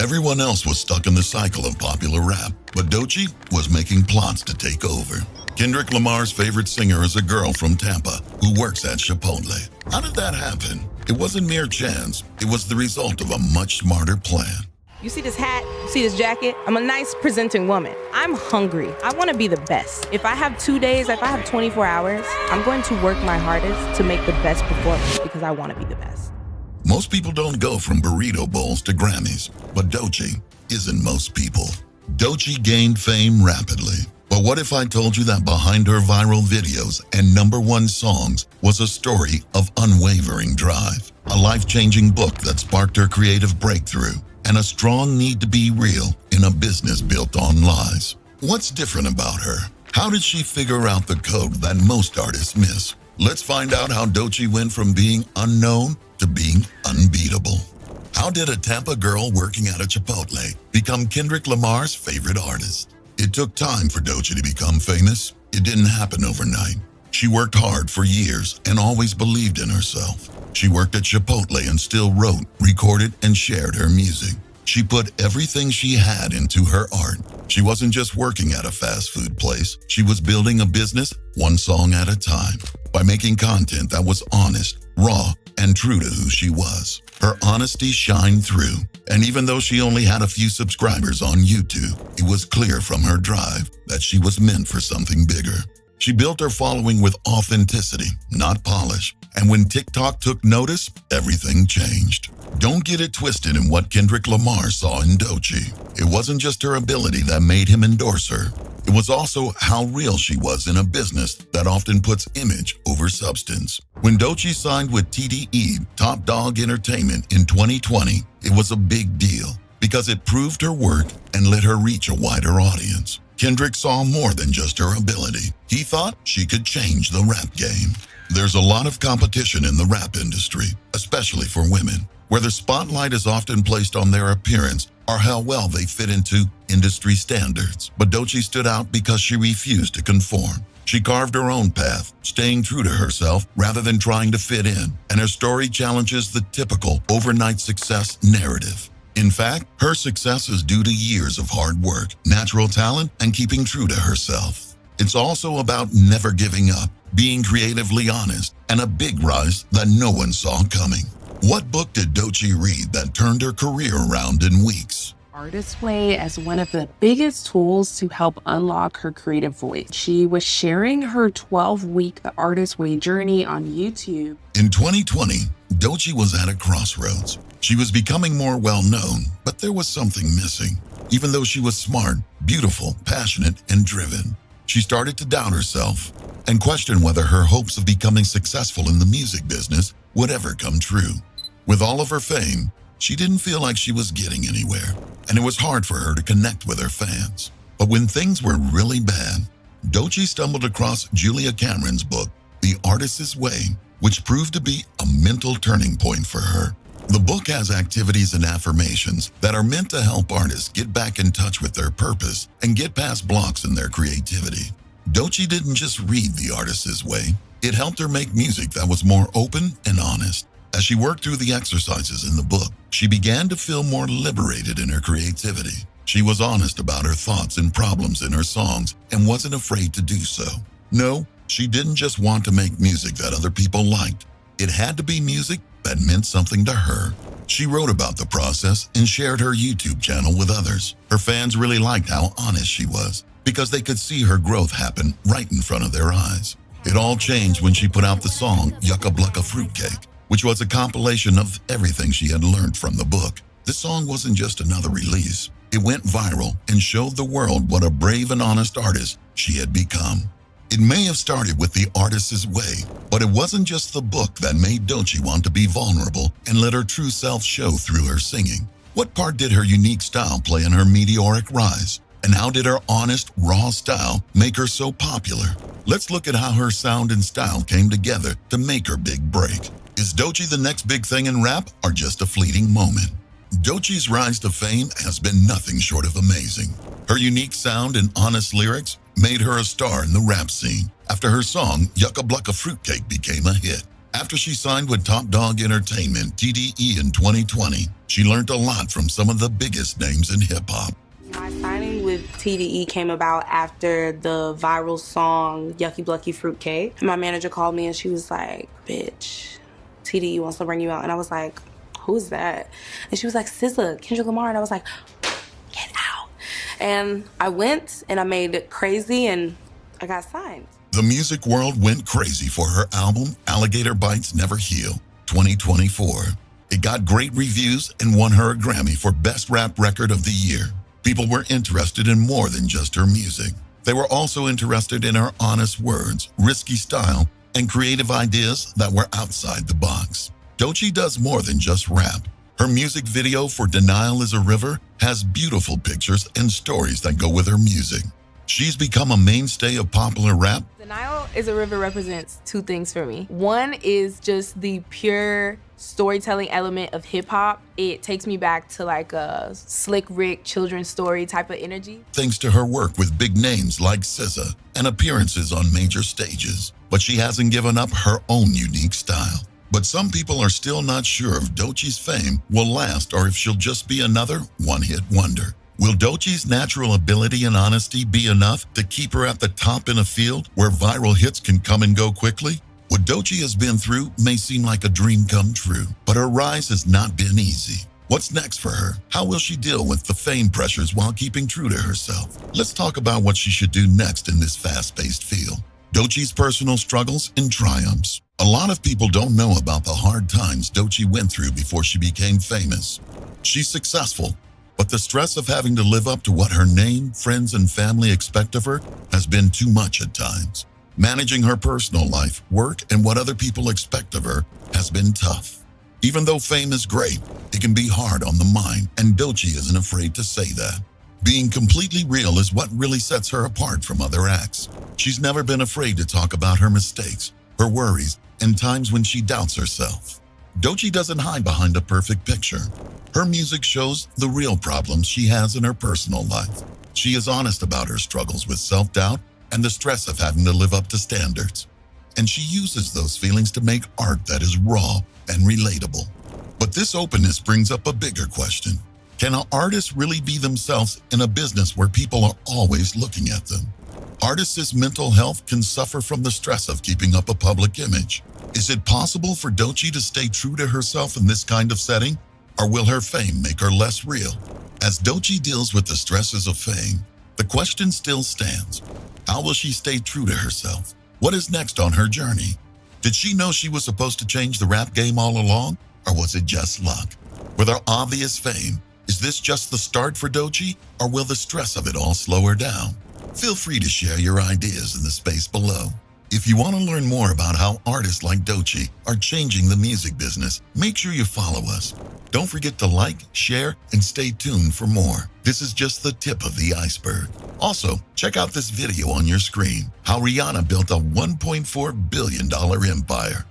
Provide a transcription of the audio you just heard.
Everyone else was stuck in the cycle of popular rap, but Doechii was making plots to take over. Kendrick Lamar's favorite singer is a girl from Tampa who works at Chipotle. How did that happen? It wasn't mere chance. It was the result of a much smarter plan. You see this hat? You see this jacket? I'm a nice presenting woman. I'm hungry. I want to be the best. If I have 2 days, if I have 24 hours, I'm going to work my hardest to make the best performance because I want to be the best. Most people don't go from burrito bowls to Grammys, but Doechii isn't most people. Doechii gained fame rapidly. But what if I told you that behind her viral videos and #1 songs was a story of unwavering drive, a life-changing book that sparked her creative breakthrough, and a strong need to be real in a business built on lies? What's different about her? How did she figure out the code that most artists miss? Let's find out how Doechii went from being unknown to being unbeatable. How did a Tampa girl working at a Chipotle become Kendrick Lamar's favorite artist? It took time for Doechii to become famous. It didn't happen overnight. She worked hard for years and always believed in herself. She worked at Chipotle and still wrote, recorded, and shared her music. She put everything she had into her art. She wasn't just working at a fast food place. She was building a business one song at a time by making content that was honest, raw, and true to who she was. Her honesty shined through, and even though she only had a few subscribers on YouTube, it was clear from her drive that she was meant for something bigger. She built her following with authenticity, not polish, and when TikTok took notice, everything changed. Don't get it twisted in what Kendrick Lamar saw in Doechii. It wasn't just her ability that made him endorse her. It was also how real she was in a business that often puts image over substance. When Doechii signed with TDE, Top Dog Entertainment, in 2020, it was a big deal because it proved her work and let her reach a wider audience. Kendrick saw more than just her ability. He thought she could change the rap game. There's a lot of competition in the rap industry, especially for women, where the spotlight is often placed on their appearance or how well they fit into industry standards. But Doechii stood out because she refused to conform. She carved her own path, staying true to herself rather than trying to fit in, and her story challenges the typical overnight success narrative. In fact, her success is due to years of hard work, natural talent, and keeping true to herself. It's also about never giving up, being creatively honest, and a big rise that no one saw coming. What book did Doechii read that turned her career around in weeks? Artist Way as one of the biggest tools to help unlock her creative voice. She was sharing her 12-week The Artist Way journey on YouTube. In 2020, Doechii was at a crossroads. She was becoming more well-known, but there was something missing. Even though she was smart, beautiful, passionate, and driven, she started to doubt herself and question whether her hopes of becoming successful in the music business would ever come true. With all of her fame, she didn't feel like she was getting anywhere, and it was hard for her to connect with her fans. But when things were really bad, Doechii stumbled across Julia Cameron's book, The Artist's Way, which proved to be a mental turning point for her. The book has activities and affirmations that are meant to help artists get back in touch with their purpose and get past blocks in their creativity. Doechii didn't just read The Artist's Way. It helped her make music that was more open and honest. As she worked through the exercises in the book, she began to feel more liberated in her creativity. She was honest about her thoughts and problems in her songs and wasn't afraid to do so. No, she didn't just want to make music that other people liked. It had to be music that meant something to her. She wrote about the process and shared her YouTube channel with others. Her fans really liked how honest she was because they could see her growth happen right in front of their eyes. It all changed when she put out the song Yucky Blucky Fruitcake, which was a compilation of everything she had learned from the book. This song wasn't just another release. It went viral and showed the world what a brave and honest artist she had become. It may have started with The Artist's Way, but it wasn't just the book that made Doechii want to be vulnerable and let her true self show through her singing. What part did her unique style play in her meteoric rise? And how did her honest, raw style make her so popular? Let's look at how her sound and style came together to make her big break. Is Doechii the next big thing in rap or just a fleeting moment? Doechii's rise to fame has been nothing short of amazing. Her unique sound and honest lyrics made her a star in the rap scene after her song Yucky Blucky Fruitcake became a hit. After she signed with Top Dog Entertainment, TDE, in 2020, she learned a lot from some of the biggest names in hip-hop. My signing with TDE came about after the viral song Yucky Blucky Fruitcake. My manager called me and she was like, bitch, TDE wants to bring you out. And I was like, who's that? And she was like, SZA, Kendrick Lamar. And I was like, get out. And I went and I made it crazy and I got signed. The music world went crazy for her album, Alligator Bites Never Heal, 2024. It got great reviews and won her a Grammy for Best Rap Record of the Year. People were interested in more than just her music. They were also interested in her honest words, risky style, and creative ideas that were outside the box. Doechii does more than just rap. Her music video for Denial is a River has beautiful pictures and stories that go with her music. She's become a mainstay of popular rap. Denial is a River represents two things for me. One is just the pure storytelling element of hip hop. It takes me back to like a Slick Rick children's story type of energy. Thanks to her work with big names like SZA and appearances on major stages. But she hasn't given up her own unique style. But some people are still not sure if Doechii's fame will last or if she'll just be another one-hit wonder. Will Doechii's natural ability and honesty be enough to keep her at the top in a field where viral hits can come and go quickly? What Doechii has been through may seem like a dream come true, but her rise has not been easy. What's next for her? How will she deal with the fame pressures while keeping true to herself? Let's talk about what she should do next in this fast-paced field. Doechii's personal struggles and triumphs. A lot of people don't know about the hard times Doechii went through before she became famous. She's successful, but the stress of having to live up to what her name, friends, and family expect of her has been too much at times. Managing her personal life, work, and what other people expect of her has been tough. Even though fame is great, it can be hard on the mind, and Doechii isn't afraid to say that. Being completely real is what really sets her apart from other acts. She's never been afraid to talk about her mistakes, her worries, and times when she doubts herself. Doechii doesn't hide behind a perfect picture. Her music shows the real problems she has in her personal life. She is honest about her struggles with self-doubt and the stress of having to live up to standards. And she uses those feelings to make art that is raw and relatable. But this openness brings up a bigger question. Can an artist really be themselves in a business where people are always looking at them? Artists' mental health can suffer from the stress of keeping up a public image. Is it possible for Doechii to stay true to herself in this kind of setting, or will her fame make her less real? As Doechii deals with the stresses of fame, the question still stands. How will she stay true to herself? What is next on her journey? Did she know she was supposed to change the rap game all along, or was it just luck? With her obvious fame, is this just the start for Doechii, or will the stress of it all slow her down? Feel free to share your ideas in the space below. If you want to learn more about how artists like Doechii are changing the music business, make sure you follow us. Don't forget to like, share, and stay tuned for more. This is just the tip of the iceberg. Also, check out this video on your screen, how Rihanna built a $1.4 billion empire.